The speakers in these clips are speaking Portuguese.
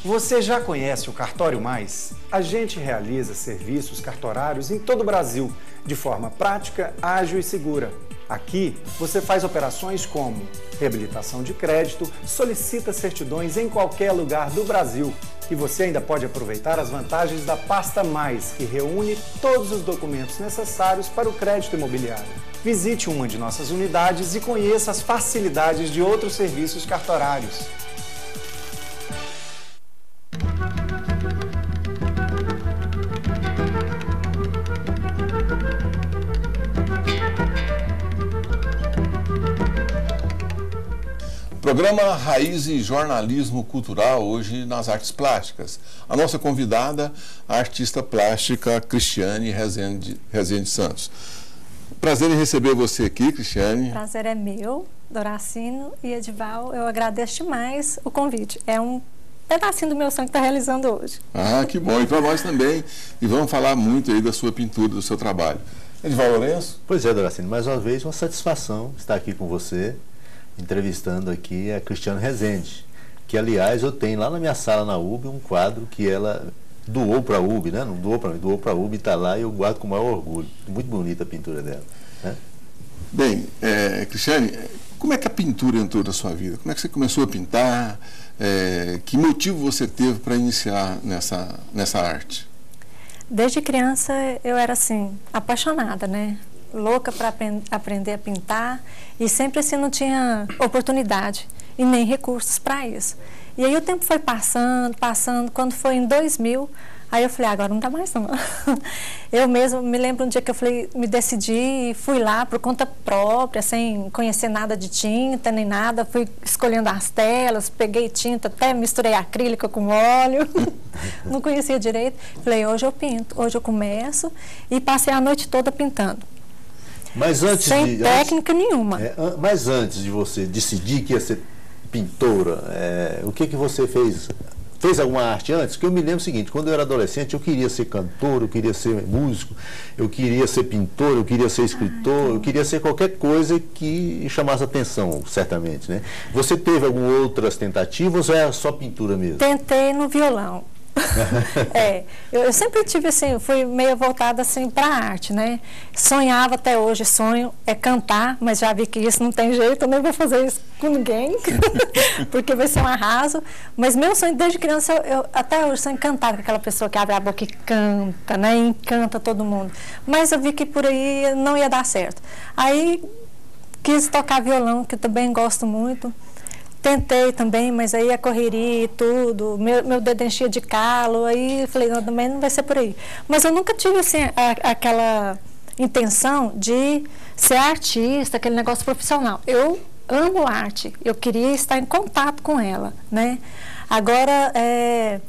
Você já conhece o Cartório Mais? A gente realiza serviços cartorários em todo o Brasil, de forma prática, ágil e segura. Aqui, você faz operações como reabilitação de crédito, solicita certidões em qualquer lugar do Brasil. E você ainda pode aproveitar as vantagens da Pasta Mais, que reúne todos os documentos necessários para o crédito imobiliário. Visite uma de nossas unidades e conheça as facilidades de outros serviços cartorários. Programa Raízes Jornalismo Cultural, hoje nas artes plásticas. A nossa convidada, a artista plástica Cristiane Rezende Santos. Prazer em receber você aqui, Cristiane. Prazer é meu, Doracino e Edival. Eu agradeço demais o convite. É um pedacinho do meu sonho que está realizando hoje. Ah, que bom. E para nós também. E vamos falar muito aí da sua pintura, do seu trabalho. Edival Lourenço? Pois é, Doracino. Mais uma vez, uma satisfação estar aqui com você, entrevistando aqui a Cristiane Rezende, que aliás eu tenho lá na minha sala na UB um quadro que ela doou para a UB, né? Não doou para mim, doou para a UB, está lá e eu guardo com o maior orgulho. Muito bonita a pintura dela, né? Bem, Cristiane, como é que a pintura entrou na sua vida? Como é que você começou a pintar? Que motivo você teve para iniciar nessa arte? Desde criança eu era assim, apaixonada, né? Louca para aprender a pintar e sempre assim não tinha oportunidade e nem recursos para isso. E aí o tempo foi passando, quando foi em 2000, aí eu falei, agora não dá mais não. Eu mesmo me lembro um dia que eu falei, me decidi e fui lá por conta própria, sem conhecer nada de tinta nem nada, fui escolhendo as telas, peguei tinta, até misturei acrílico com óleo, não conhecia direito. Falei, hoje eu pinto, hoje eu começo e passei a noite toda pintando. Mas sem técnica nenhuma. Mas antes de você decidir que ia ser pintora, o que você fez? Fez alguma arte antes? Porque eu me lembro o seguinte, quando eu era adolescente, eu queria ser cantor, eu queria ser músico, eu queria ser pintor, eu queria ser escritor, eu queria ser qualquer coisa que chamasse atenção, certamente, né? Você teve algumas outras tentativas ou é só pintura mesmo? Tentei no violão. Eu sempre tive assim, fui meio voltada assim para a arte, né? Sonhava até hoje, sonho é cantar, mas já vi que isso não tem jeito, eu nem vou fazer isso com ninguém, porque vai ser um arraso. Mas meu sonho desde criança, eu até hoje sou encantada com aquela pessoa que abre a boca e canta, né? E encanta todo mundo. Mas eu vi que por aí não ia dar certo. Aí quis tocar violão, que eu também gosto muito. Tentei também, mas aí a correria e tudo, meu dedo enchia de calo, aí eu falei, não, também não vai ser por aí. Mas eu nunca tive assim, aquela intenção de ser artista, aquele negócio profissional. Eu amo arte, eu queria estar em contato com ela, né? Agora, é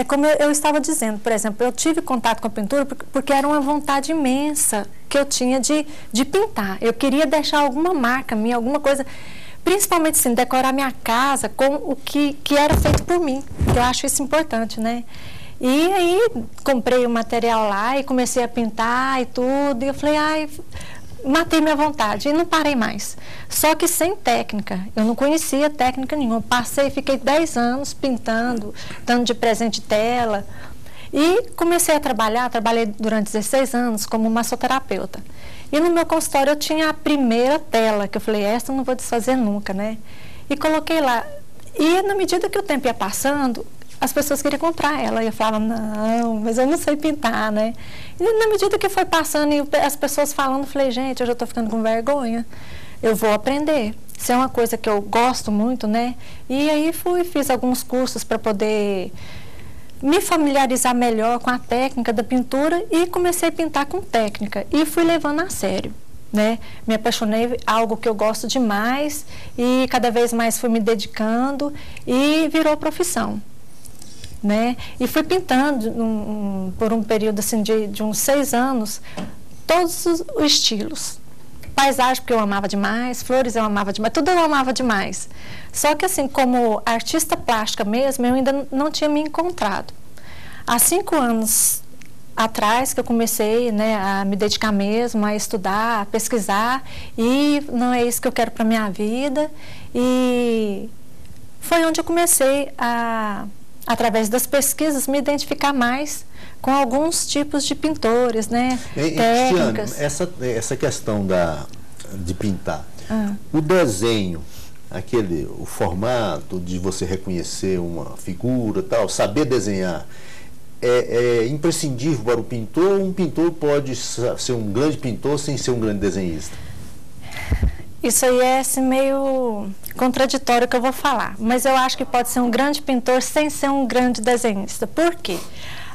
como eu estava dizendo, por exemplo, eu tive contato com a pintura porque era uma vontade imensa que eu tinha de pintar. Eu queria deixar alguma marca minha, alguma coisa... Principalmente, assim, decorar minha casa com o que era feito por mim, que eu acho isso importante, né? E aí, comprei o material lá e comecei a pintar e tudo, e eu falei, matei minha vontade, e não parei mais. Só que sem técnica, eu não conhecia técnica nenhuma, fiquei 10 anos pintando, dando de presente tela, e comecei a trabalhei durante 16 anos como massoterapeuta. E no meu consultório eu tinha a primeira tela, que eu falei, essa eu não vou desfazer nunca, né? E coloquei lá. E na medida que o tempo ia passando, as pessoas queriam comprar ela. E eu falava, não, mas eu não sei pintar, né? E na medida que foi passando e as pessoas falando, eu falei, gente, eu já estou ficando com vergonha. Eu vou aprender. Isso é uma coisa que eu gosto muito, né? E aí fiz alguns cursos para poder me familiarizar melhor com a técnica da pintura e comecei a pintar com técnica e fui levando a sério, né? Me apaixonei, algo que eu gosto demais e cada vez mais fui me dedicando e virou profissão, né? E fui pintando por um período assim de uns 6 anos todos os estilos. Paisagem, porque eu amava demais, flores eu amava demais, tudo eu amava demais. Só que assim, como artista plástica mesmo, eu ainda não tinha me encontrado. Há 5 anos atrás que eu comecei, né, a me dedicar mesmo, a estudar, a pesquisar, e não é isso que eu quero para a minha vida. E foi onde eu comecei a através das pesquisas, me identificar mais com alguns tipos de pintores, né? Técnicas. Cristiane, essa questão de pintar, o desenho, o formato de você reconhecer uma figura, tal, saber desenhar, é imprescindível para o pintor, ou um pintor pode ser um grande pintor sem ser um grande desenhista? Isso aí é assim, meio contraditório que eu vou falar, mas eu acho que pode ser um grande pintor sem ser um grande desenhista. Por quê?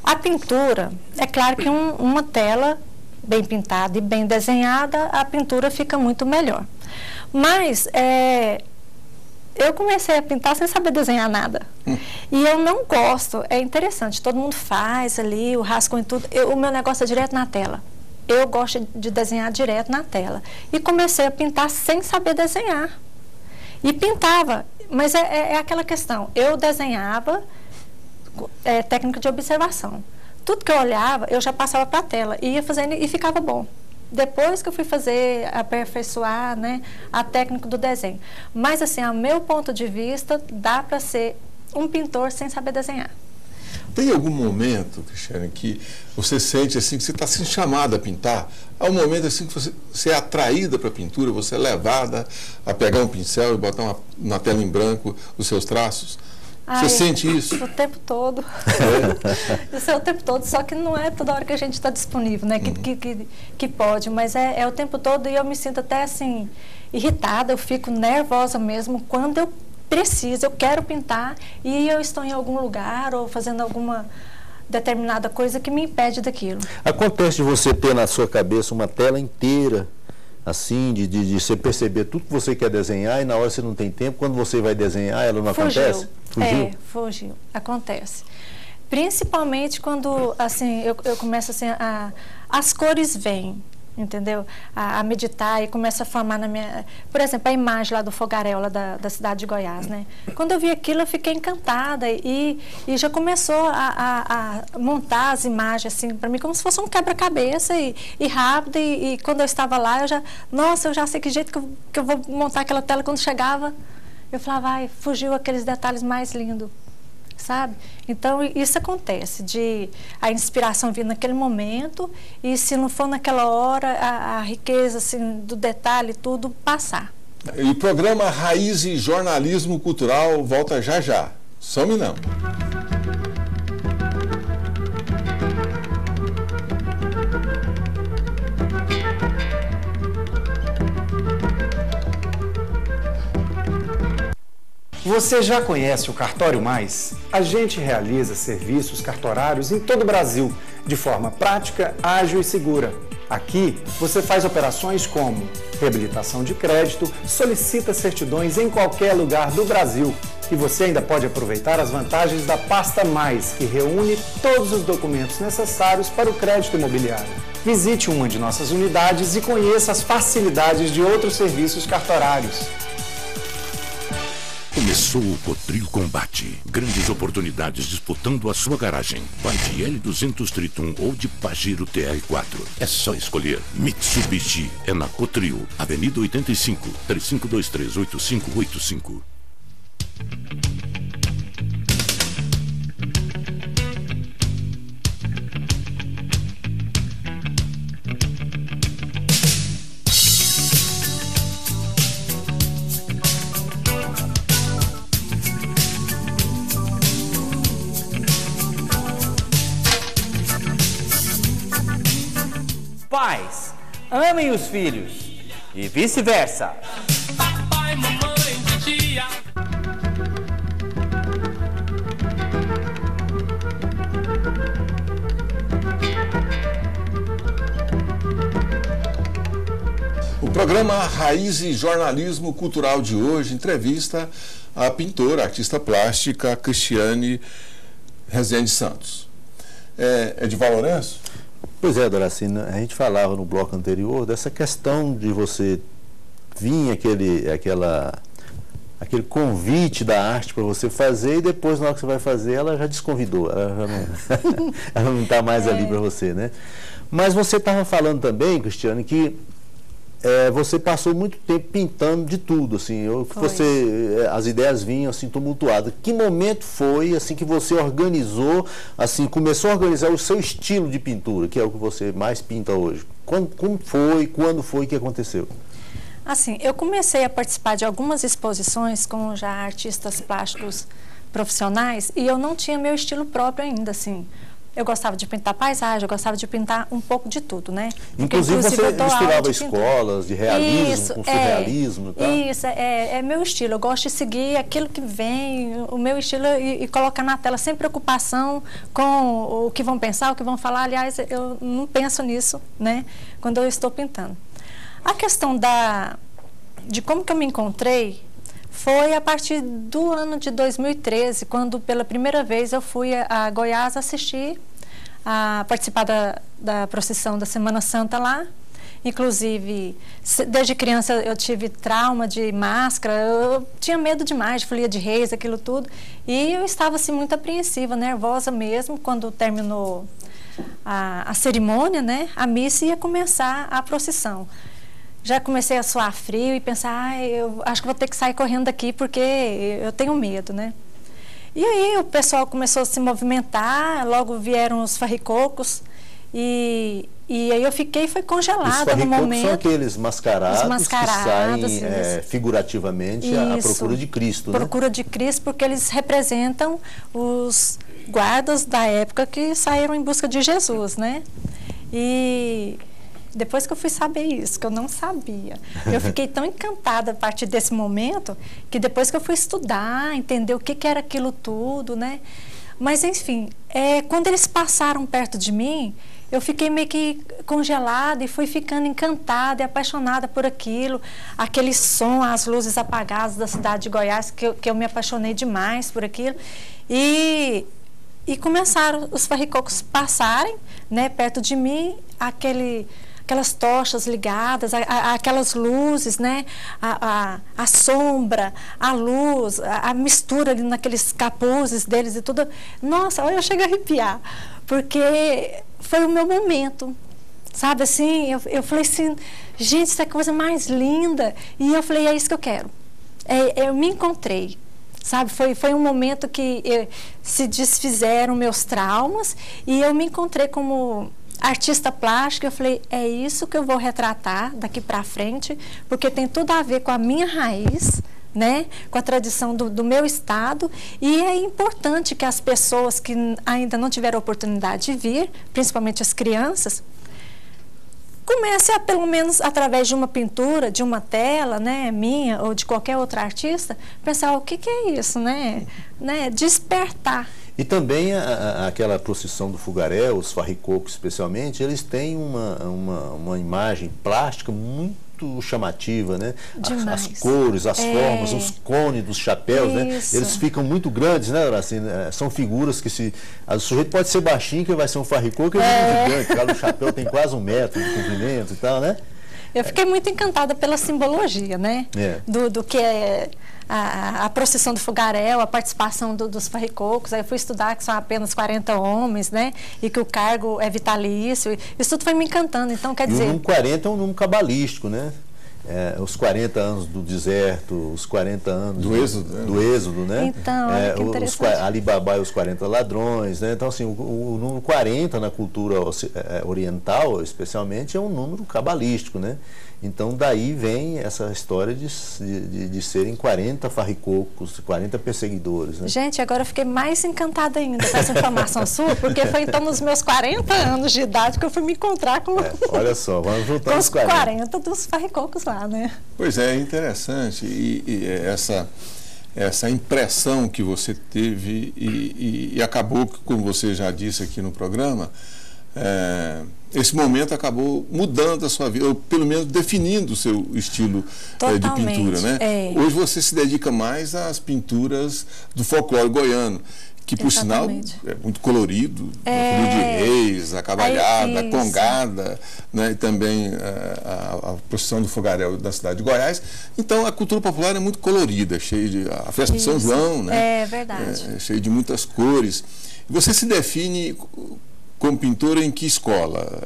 A pintura, é claro que uma tela bem pintada e bem desenhada, a pintura fica muito melhor. Mas eu comecei a pintar sem saber desenhar nada. E eu não gosto, é interessante, todo mundo faz ali, o rascunho e tudo, o meu negócio é direto na tela. Eu gosto de desenhar direto na tela. E comecei a pintar sem saber desenhar. E pintava, mas é aquela questão, eu desenhava técnica de observação. Tudo que eu olhava, eu já passava para a tela, ia fazendo e ficava bom. Depois que eu fui aperfeiçoar, né, a técnica do desenho. Mas, assim, a meu ponto de vista, dá para ser um pintor sem saber desenhar. Tem algum momento, Cristiane, que você sente assim, que você está sendo chamada a pintar? Há um momento assim que você é atraída para a pintura, você é levada a pegar um pincel e botar na tela em branco os seus traços? Você sente isso? O tempo todo. Isso é o tempo todo, só que não é toda hora que a gente está disponível, né? Que pode, mas é o tempo todo, e eu me sinto até assim, irritada, eu fico nervosa mesmo quando eu preciso, eu quero pintar e eu estou em algum lugar ou fazendo alguma determinada coisa que me impede daquilo. Acontece de você ter na sua cabeça uma tela inteira, assim, de você perceber tudo que você quer desenhar e na hora você não tem tempo, quando você vai desenhar, ela não acontece? Fugiu? Fugiu. Acontece. Principalmente quando, assim, eu começo assim, as cores vêm, entendeu? A meditar e começa a formar na minha... Por exemplo, a imagem lá do fogaréu, lá da cidade de Goiás, né? Quando eu vi aquilo, eu fiquei encantada e já começou a montar as imagens, assim, para mim, como se fosse um quebra-cabeça e rápido. E quando eu estava lá, eu já sei que jeito que eu vou montar aquela tela. Quando chegava, eu falava, fugiu aqueles detalhes mais lindos. Sabe? Então, isso acontece, de a inspiração vir naquele momento e, se não for naquela hora, a riqueza assim, do detalhe, tudo passar. E o programa Raiz e Jornalismo Cultural volta já já. Some não. Você já conhece o Cartório Mais? A gente realiza serviços cartorários em todo o Brasil, de forma prática, ágil e segura. Aqui, você faz operações como reabilitação de crédito, solicita certidões em qualquer lugar do Brasil. E você ainda pode aproveitar as vantagens da Pasta Mais, que reúne todos os documentos necessários para o crédito imobiliário. Visite uma de nossas unidades e conheça as facilidades de outros serviços cartorários. Começou o Cotril Combate. Grandes oportunidades disputando a sua garagem. Vai de L200 Triton ou de Pajero TR4. É só escolher. Mitsubishi é na Cotril. Avenida 85, 3523-8585. Pais, amem os filhos e vice-versa. Papai, mamãe, tia. O programa Raiz e Jornalismo Cultural de hoje entrevista a pintora, artista plástica Cristiane Rezende Santos. É de Lourenço? Pois é, Doracina, a gente falava no bloco anterior dessa questão de você vir aquele convite da arte para você fazer e depois, na hora que você vai fazer, ela já desconvidou, ela não está mais ali para você, né? Mas você estava falando também, Cristiane, que você passou muito tempo pintando de tudo, assim, as ideias vinham assim tumultuadas. Que momento foi assim que você organizou, assim, começou a organizar o seu estilo de pintura, que é o que você mais pinta hoje? Como foi, quando foi que aconteceu? Assim, eu comecei a participar de algumas exposições com já artistas plásticos profissionais e eu não tinha meu estilo próprio ainda, assim. Eu gostava de pintar paisagem, eu gostava de pintar um pouco de tudo, né? Porque, inclusive você misturava escolas de realismo com surrealismo, tá? Isso, é meu estilo. Eu gosto de seguir aquilo que vem, o meu estilo e colocar na tela sem preocupação com o que vão pensar, o que vão falar. Aliás, eu não penso nisso, né? Quando eu estou pintando. A questão de como que eu me encontrei foi a partir do ano de 2013, quando pela primeira vez eu fui a Goiás participar da procissão da Semana Santa lá. Inclusive, desde criança eu tive trauma de máscara, eu tinha medo demais de folia de reis, aquilo tudo. E eu estava assim muito apreensiva, nervosa mesmo, quando terminou a cerimônia, né? A missa ia começar a procissão. Já comecei a suar frio e pensar, eu acho que vou ter que sair correndo daqui porque eu tenho medo, né? E aí o pessoal começou a se movimentar, logo vieram os farricocos e aí eu foi congelada no momento. São aqueles mascarados que saem figurativamente à procura de Cristo, né? Procura de Cristo, porque eles representam os guardas da época que saíram em busca de Jesus, né? E depois que eu fui saber isso, que eu não sabia, eu fiquei tão encantada a partir desse momento, que depois que eu fui estudar, entender o que era aquilo tudo, né? Mas, enfim, quando eles passaram perto de mim, eu fiquei meio que congelada e fui ficando encantada e apaixonada por aquilo, aquele som, as luzes apagadas da cidade de Goiás, que eu me apaixonei demais por aquilo. E começaram os farricocos passarem, né, perto de mim, aquelas tochas ligadas, aquelas luzes, né? A sombra, a luz, a mistura ali naqueles capuzes deles e tudo. Nossa, olha, eu chego a arrepiar, porque foi o meu momento, sabe assim? Eu falei assim, gente, isso é a coisa mais linda. E eu falei, é isso que eu quero. Eu me encontrei, sabe? Foi um momento que se desfizeram meus traumas e eu me encontrei como artista plástica. Eu falei, é isso que eu vou retratar daqui para frente, porque tem tudo a ver com a minha raiz, né? Com a tradição do meu estado, e é importante que as pessoas que ainda não tiveram oportunidade de vir, principalmente as crianças, comecem a, pelo menos através de uma pintura, de uma tela, né, minha ou de qualquer outra artista, pensar o que é isso, né? Despertar. E também aquela procissão do fogaréu, os farricocos especialmente, eles têm uma imagem plástica muito chamativa, né? As cores, as formas, os cones dos chapéus, né? Eles ficam muito grandes, né, assim, são figuras que o sujeito pode ser baixinho, que vai ser um farricoco, é muito gigante, cada chapéu tem quase 1 metro de comprimento e tal, né? Eu fiquei muito encantada pela simbologia, né? Do que é a procissão do fogaréu, a participação dos farricocos. Aí eu fui estudar que são apenas 40 homens, né? E que o cargo é vitalício. Isso tudo foi me encantando. Então, quer dizer... o número 40 é um número cabalístico, né? Os 40 anos do deserto, os 40 anos do êxodo, né? Então, que interessante. Ali Babá e os 40 ladrões, né? Então, assim, o número 40 na cultura oriental, especialmente, é um número cabalístico, né? Então, daí vem essa história de serem 40 farricocos, 40 perseguidores, né? Gente, agora eu fiquei mais encantada ainda com essa informação sua, porque foi então nos meus 40 anos de idade que eu fui me encontrar com, olha só, vamos juntar com os 40 dos farricocos lá, né? Pois é interessante. E essa impressão que você teve e acabou, como você já disse aqui no programa, esse momento acabou mudando a sua vida, ou pelo menos definindo o seu estilo de pintura, né? Hoje você se dedica mais às pinturas do folclore goiano, que por sinal é muito colorido, a folia de reis, a cavalhada, a congada, né? E também a procissão do fogaréu da cidade de Goiás. Então a cultura popular é muito colorida, cheia de a festa de São João, né? É verdade. Cheia de muitas cores. Você se define como pintora em que escola?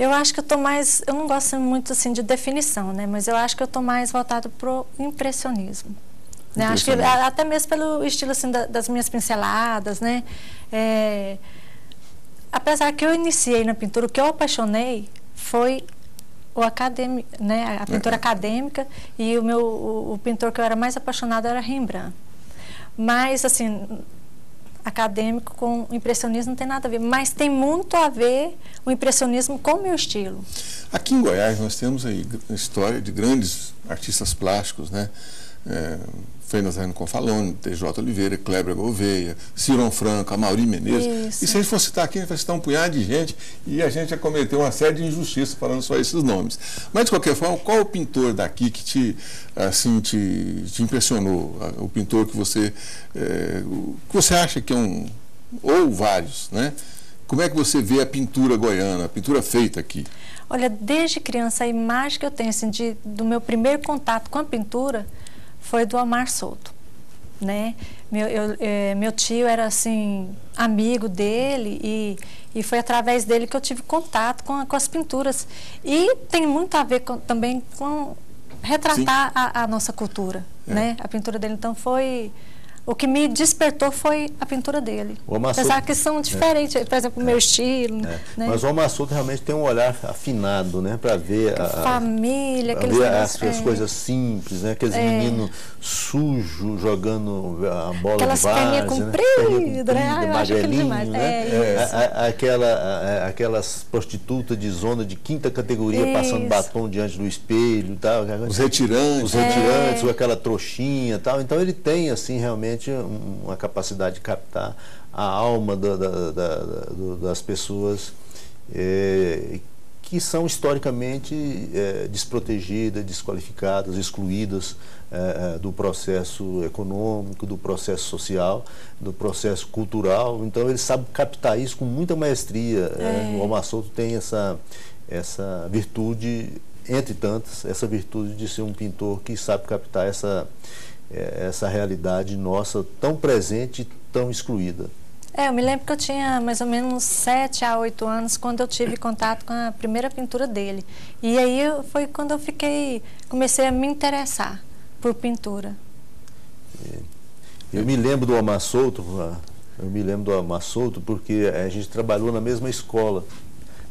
Eu acho que eu estou mais, eu não gosto muito assim de definição, né? Mas eu acho que eu estou mais voltado para o impressionismo. Né? Acho que até mesmo pelo estilo assim das minhas pinceladas, né? Apesar que eu iniciei na pintura, o que eu apaixonei foi né? A pintura acadêmica, e o pintor que eu era mais apaixonada era Rembrandt. Mas assim, acadêmico com impressionismo não tem nada a ver, mas tem muito a ver o impressionismo com o meu estilo. Aqui em Goiás nós temos aí a história de grandes artistas plásticos, né? Frei Nazareno Confalone, T.J. Oliveira, Kleber Gouveia, Ciron Franco, Amaury Menezes. Isso. E se a gente for citar aqui, a gente vai citar um punhado de gente e a gente já cometeu uma série de injustiças falando só esses nomes. Mas, de qualquer forma, qual o pintor daqui que te impressionou? O pintor que você acha que é ou vários, né? Como é que você vê a pintura goiana, a pintura feita aqui? Olha, desde criança, a imagem que eu tenho assim, do meu primeiro contato com a pintura foi do Omar Souto, né? Meu tio era assim amigo dele e foi através dele que eu tive contato com as pinturas, e tem muito a ver também com retratar a nossa cultura, né? A pintura dele, então, o que me despertou foi a pintura dele. Apesar que são diferentes, por exemplo, o meu estilo. Né? Mas o Omar Souto realmente tem um olhar afinado, né? Para ver a família, as coisas simples, né? Aqueles meninos sujos jogando a bola aquelas de várzea, perninhas compridas, né? Eu acho aquilo demais. Aquelas prostitutas de zona de quinta categoria passando batom diante do espelho, tal. Os retirantes, com aquela trouxinha, tal. Então ele tem assim realmente uma capacidade de captar a alma das pessoas que são historicamente desprotegidas, desqualificadas, excluídas do processo econômico, do processo social, do processo cultural. Então ele sabe captar isso com muita maestria. O Omar Souto tem essa virtude, entre tantas, essa virtude de ser um pintor que sabe captar essa realidade nossa tão presente e tão excluída. Eu me lembro que eu tinha mais ou menos 7 a 8 anos quando eu tive contato com a primeira pintura dele. E aí foi quando eu comecei a me interessar por pintura. Eu me lembro do Omar Souto, porque a gente trabalhou na mesma escola.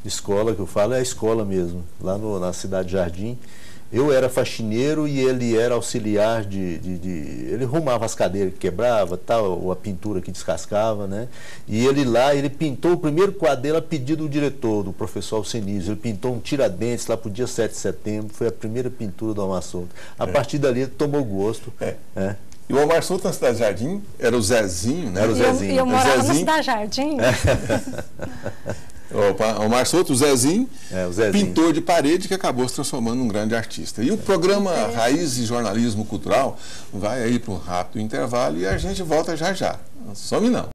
Escola que eu falo é a escola mesmo, lá na Cidade Jardim. Eu era faxineiro e ele era auxiliar ele arrumava as cadeiras que quebrava, tal, ou a pintura que descascava, né? E ele pintou o primeiro quadro dele a pedido do diretor, do professor Alcenísio. Ele pintou um Tiradentes lá para o dia 7 de setembro, foi a primeira pintura do Omar Souto. A partir dali ele tomou gosto. E o Omar Souto na Cidade Jardim era o Zezinho, né? Era o Zezinho. E eu morava na Cidade Jardim. O Omar Souto, o Zezinho, pintor de parede que acabou se transformando num grande artista. E o programa Raiz e Jornalismo Cultural vai aí para um rápido intervalo e a gente volta já já. Não some não.